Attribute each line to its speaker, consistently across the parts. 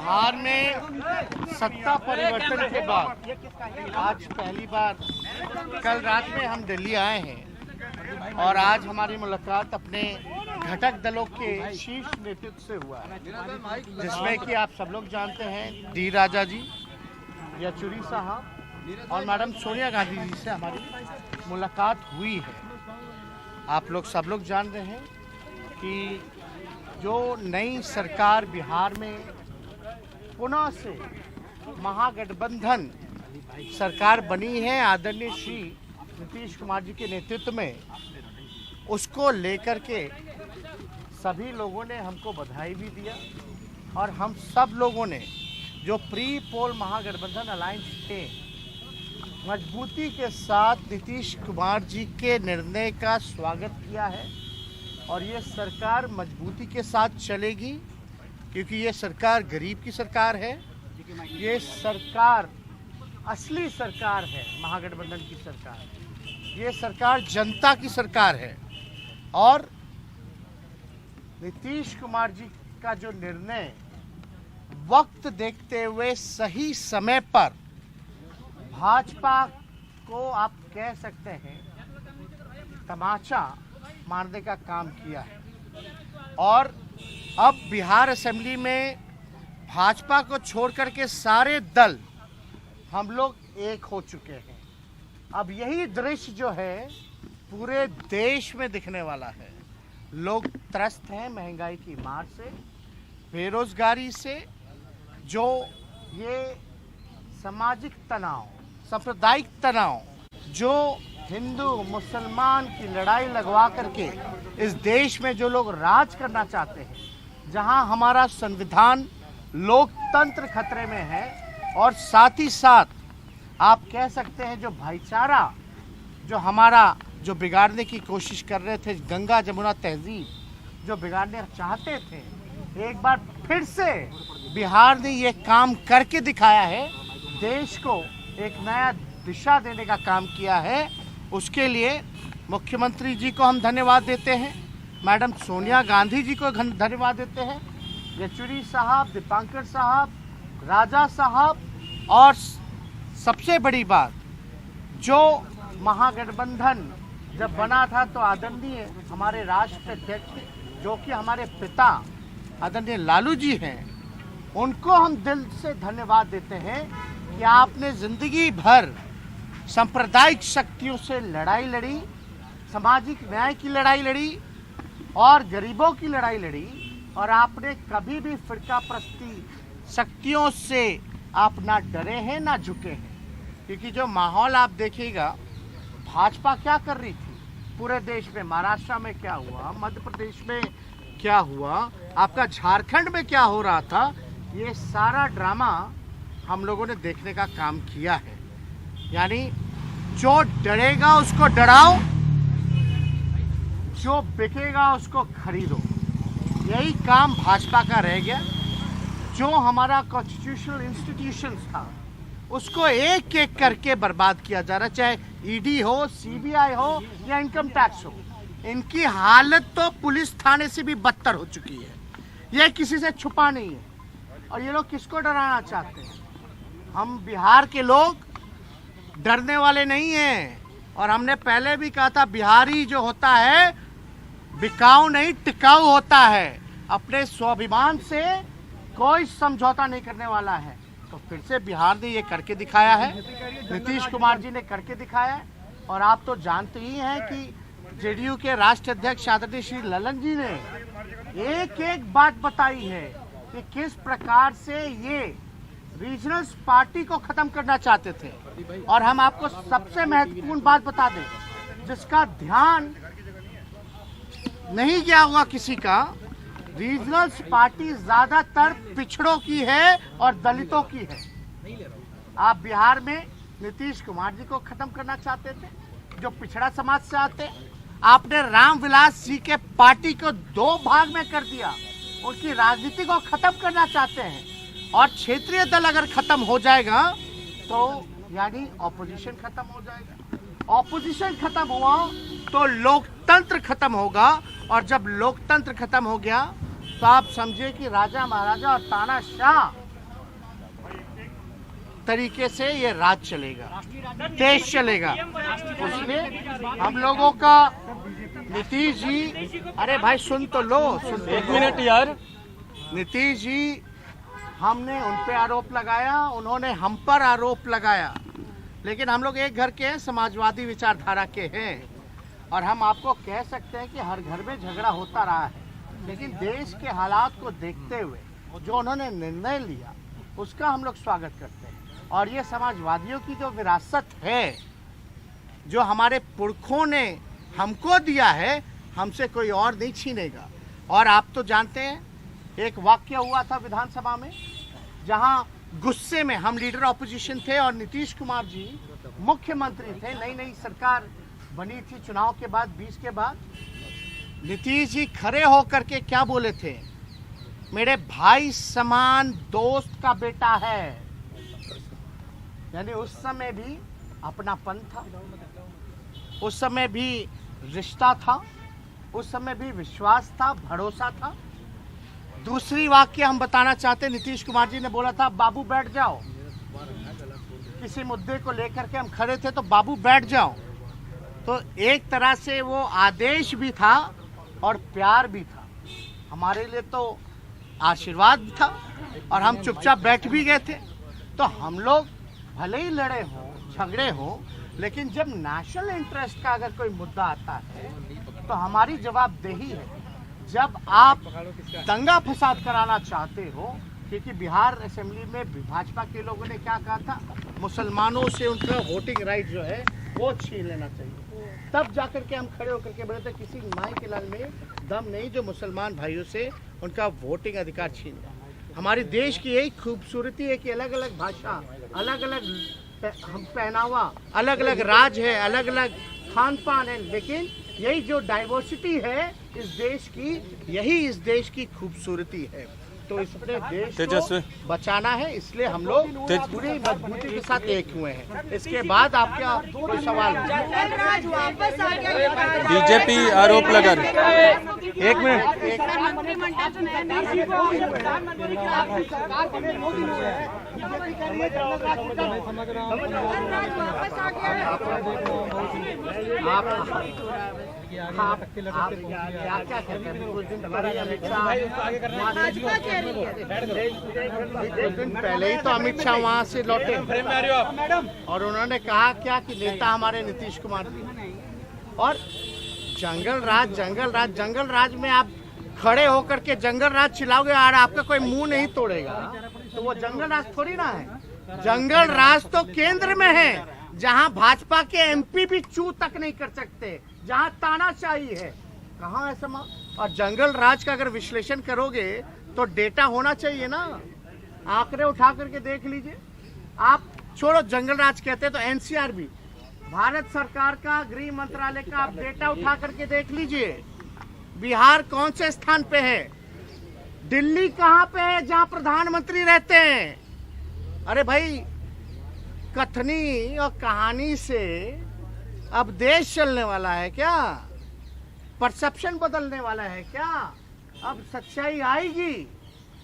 Speaker 1: बिहार में सत्ता परिवर्तन के बाद आज पहली बार कल रात में हम दिल्ली आए हैं और आज हमारी मुलाकात अपने घटक दलों के शीर्ष नेतृत्व से हुआ है, जिसमें कि आप सब लोग जानते हैं डी राजा जी, येचुरी साहब और मैडम सोनिया गांधी जी से हमारी मुलाकात हुई है। आप लोग सब लोग जान रहे हैं कि जो नई सरकार बिहार में पुनः से महागठबंधन सरकार बनी है आदरणीय श्री नीतीश कुमार जी के नेतृत्व में, उसको लेकर के सभी लोगों ने हमको बधाई भी दिया और हम सब लोगों ने जो प्री पोल महागठबंधन अलायंस थे मजबूती के साथ नीतीश कुमार जी के निर्णय का स्वागत किया है और ये सरकार मजबूती के साथ चलेगी, क्योंकि ये सरकार गरीब की सरकार है। ये सरकार असली सरकार है, महागठबंधन की सरकार। ये सरकार जनता की सरकार है और नीतीश कुमार जी का जो निर्णय वक्त देखते हुए सही समय पर भाजपा को आप कह सकते हैं तमाचा मारने का काम किया है और अब बिहार असेंबली में भाजपा को छोड़ करके सारे दल हम लोग एक हो चुके हैं। अब यही दृश्य जो है पूरे देश में दिखने वाला है। लोग त्रस्त हैं महंगाई की मार से, बेरोजगारी से, जो ये सामाजिक तनाव, सांप्रदायिक तनाव, जो हिंदू मुसलमान की लड़ाई लगवा करके इस देश में जो लोग राज करना चाहते हैं, जहां हमारा संविधान लोकतंत्र खतरे में है और साथ ही साथ आप कह सकते हैं जो भाईचारा जो हमारा जो बिगाड़ने की कोशिश कर रहे थे, गंगा जमुना तहजीब जो बिगाड़ने चाहते थे, एक बार फिर से बिहार ने ये काम करके दिखाया है, देश को एक नया दिशा देने का काम किया है। उसके लिए मुख्यमंत्री जी को हम धन्यवाद देते हैं, मैडम सोनिया गांधी जी को धन्यवाद देते हैं, येचुरी साहब, दीपांकर साहब, राजा साहब और सबसे बड़ी बात जो महागठबंधन जब बना था तो आदरणीय हमारे राष्ट्र अध्यक्ष जो कि हमारे पिता आदरणीय लालू जी हैं, उनको हम दिल से धन्यवाद देते हैं कि आपने जिंदगी भर सांप्रदायिक शक्तियों से लड़ाई लड़ी, सामाजिक न्याय की लड़ाई लड़ी और गरीबों की लड़ाई लड़ी और आपने कभी भी फिरका प्रस्ती शक्तियों से आप ना डरे हैं ना झुके हैं। क्योंकि जो माहौल आप देखिएगा, भाजपा क्या कर रही थी पूरे देश में, महाराष्ट्र में क्या हुआ, मध्य प्रदेश में क्या हुआ, आपका झारखंड में क्या हो रहा था, ये सारा ड्रामा हम लोगों ने देखने का काम किया है। यानी जो डरेगा उसको डराओ, जो बिकेगा उसको खरीदो, यही काम भाजपा का रह गया। जो हमारा कॉन्स्टिट्यूशनल इंस्टीट्यूशंस था उसको एक एक करके बर्बाद किया जा रहा है, चाहे ईडी हो, सीबीआई हो या इनकम टैक्स हो। इनकी हालत तो पुलिस थाने से भी बदतर हो चुकी है, यह किसी से छुपा नहीं है। और ये लोग किसको डराना चाहते हैं? हम बिहार के लोग डरने वाले नहीं हैं और हमने पहले भी कहा था बिहारी जो होता है बिकाऊ नहीं टिकाऊ होता है, अपने स्वाभिमान से कोई समझौता नहीं करने वाला है। तो फिर से बिहार ने ये करके दिखाया है, नीतीश कुमार जी ने करके दिखाया है। और आप तो जानते ही हैं कि जेडीयू के राष्ट्रीय अध्यक्ष आदरणीय श्री ललन जी ने एक एक बात बताई है कि किस प्रकार से ये रीजनल पार्टी को खत्म करना चाहते थे। और हम आपको सबसे महत्वपूर्ण बात बता दें जिसका ध्यान नहीं गया होगा किसी का, रीजनल पार्टी ज्यादातर पिछड़ों की है और दलितों की है। आप बिहार में नीतीश कुमार जी को खत्म करना चाहते थे जो पिछड़ा समाज से आते, आपने रामविलास जी के पार्टी को दो भाग में कर दिया, उनकी राजनीति को खत्म करना चाहते हैं। और क्षेत्रीय दल अगर खत्म हो जाएगा तो यानी ऑपोजिशन खत्म हो जाएगा, ऑपोजिशन खत्म हुआ तो लोकतंत्र खत्म होगा और जब लोकतंत्र खत्म हो गया तो आप समझिए कि राजा महाराजा और तानाशाह तरीके से ये राज चलेगा, देश चलेगा। इसलिए हम लोगों का नीतीश जी, अरे भाई सुन तो लो, सुन तो
Speaker 2: 1 मिनट यार।
Speaker 1: नीतीश जी, हमने उन पे आरोप लगाया, उन्होंने हम पर आरोप लगाया, लेकिन हम लोग एक घर के हैं, समाजवादी विचारधारा के हैं, और हम आपको कह सकते हैं कि हर घर में झगड़ा होता रहा है, लेकिन देश के हालात को देखते हुए जो उन्होंने निर्णय लिया उसका हम लोग स्वागत करते हैं। और ये समाजवादियों की जो विरासत है, जो हमारे पुरखों ने हमको दिया है, हमसे कोई और नहीं छीनेगा। और आप तो जानते हैं, एक वाक्य हुआ था विधानसभा में, जहां गुस्से में हम लीडर ऑपोजिशन थे और नीतीश कुमार जी मुख्यमंत्री थे, नई नई सरकार बनी थी चुनाव के बाद, 20 के बाद। नीतीश जी खड़े होकर के क्या बोले थे, मेरे भाई समान दोस्त का बेटा है। यानी उस समय भी अपनापन था, उस समय भी रिश्ता था, उस समय भी विश्वास था, भरोसा था। दूसरी वाक्य हम बताना चाहते, नीतीश कुमार जी ने बोला था बाबू बैठ जाओ, किसी मुद्दे को लेकर के हम खड़े थे तो बाबू बैठ जाओ। तो एक तरह से वो आदेश भी था और प्यार भी था, हमारे लिए तो आशीर्वाद था, और हम चुपचाप बैठ भी गए थे। तो हम लोग भले ही लड़े हो, झगड़े हो, लेकिन जब नेशनल इंटरेस्ट का अगर कोई मुद्दा आता है तो हमारी जवाबदेही है। जब आप दंगा फसाद कराना चाहते हो, क्योंकि बिहार असेंबली में भाजपा के लोगों ने क्या कहा था, मुसलमानों से उनका वोटिंग राइट जो है वो छीन लेना चाहिए, तब जाकर के हम खड़े होकर के बोले थे किसी माई के लाल में दम नहीं जो मुसलमान भाइयों से उनका वोटिंग अधिकार छीन ले। हमारे देश की यही खूबसूरती है कि अलग अलग भाषा, अलग अलग हम पहनावा, अलग अलग राज है, अलग अलग खान पान है, लेकिन यही जो डाइवर्सिटी है इस देश की, यही इस देश की खूबसूरती है। तो इस अपने देश को बचाना है, इसलिए हम लोग पूरी मजबूती के साथ एक हुए हैं। इसके बाद आपका कोई सवाल?
Speaker 2: बीजेपी आरोप लगा रही। एक मिनट,
Speaker 1: आप क्या कहते हैं? कुछ दिन पहले ही तो अमित शाह वहाँ से लौटे और उन्होंने कहा क्या कि नेता हमारे नीतीश कुमार जी, और जंगल राज में आप खड़े होकर के जंगल राज चिल्लाओगे और आपका कोई मुंह नहीं तोड़ेगा, तो वो जंगल राज थोड़ी ना है। जंगल राज तो केंद्र में है, जहां भाजपा के एमपी भी चू तक नहीं कर सकते, जहां तानाशाही है, कहां है समा। और जंगल राज का अगर विश्लेषण करोगे तो डेटा होना चाहिए ना, आंकड़े उठा करके देख लीजिए। आप छोड़ो जंगल राज कहते हैं तो एनसीआरबी, भारत सरकार का गृह मंत्रालय का आप डेटा उठा करके देख लीजिए। बिहार कौन से स्थान पे है, दिल्ली कहां पे है जहां प्रधानमंत्री रहते हैं। अरे भाई, कथनी और कहानी से अब देश चलने वाला है क्या? परसेप्शन बदलने वाला है क्या? अब सच्चाई आएगी,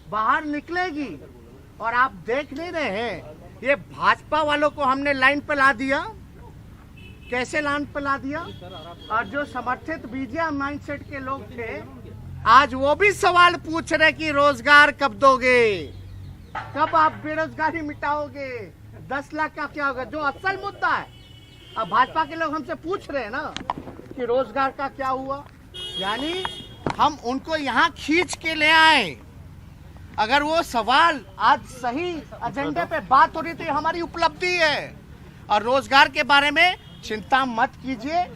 Speaker 1: बाहर निकलेगी, और आप देख नहीं रहे हैं ये भाजपा वालों को हमने लाइन पे ला दिया। कैसे लाइन पे ला दिया? और जो समर्थित बीजेपी माइंडसेट के लोग थे, आज वो भी सवाल पूछ रहे कि रोजगार कब दोगे, कब आप बेरोजगारी मिटाओगे, 10 लाख का क्या होगा, जो असल मुद्दा है। अब भाजपा के लोग हमसे पूछ रहे हैं ना कि रोजगार का क्या हुआ, यानी हम उनको यहाँ खींच के ले आए। अगर वो सवाल आज सही एजेंडे पे बात हो रही थी, हमारी उपलब्धि है। और रोजगार के बारे में चिंता मत कीजिए,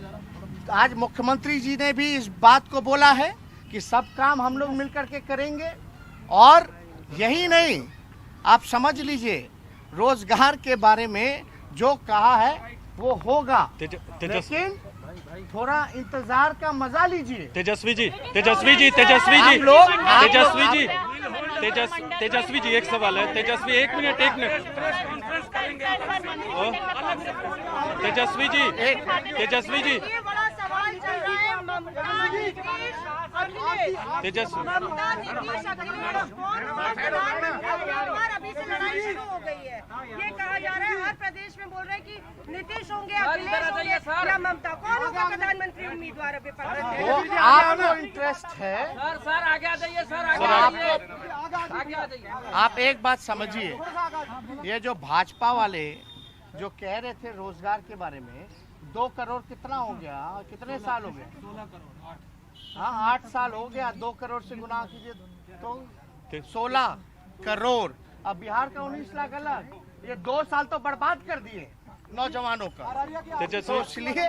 Speaker 1: आज मुख्यमंत्री जी ने भी इस बात को बोला है कि सब काम हम लोग मिलकर के करेंगे। और यही नहीं, आप समझ लीजिए, रोजगार के बारे में जो कहा है वो होगा, लेकिन थोड़ा इंतजार का मजा लीजिए।
Speaker 2: तेजस्वी जी, एक सवाल है। तेजस्वी, एक मिनट। तेजस्वी जी,
Speaker 3: अभी से लड़ाई शुरू हो गई है, ये कहा में बोल रहे हैं कि नीतीश होंगे, अखिलेश होंगे या ममता, कौन होगा प्रधानमंत्री उम्मीदवार अभी
Speaker 1: वो आपको इंटरेस्ट है।
Speaker 4: सर आगे आ जाइए, सर
Speaker 1: तो
Speaker 4: आगे आ जाइए।
Speaker 1: आप एक बात समझिए, ये जो भाजपा वाले जो कह रहे थे रोजगार के बारे में, 2 करोड़ कितना हो गया, कितने साल हो गए? 16 करोड़। हाँ, 8 साल हो गया, 2 करोड़ से गुना कीजिए तो 16 करोड़। अब बिहार का 19 लाख अलग, ये 2 साल तो बर्बाद कर दिए नौजवानों का। तो इसलिए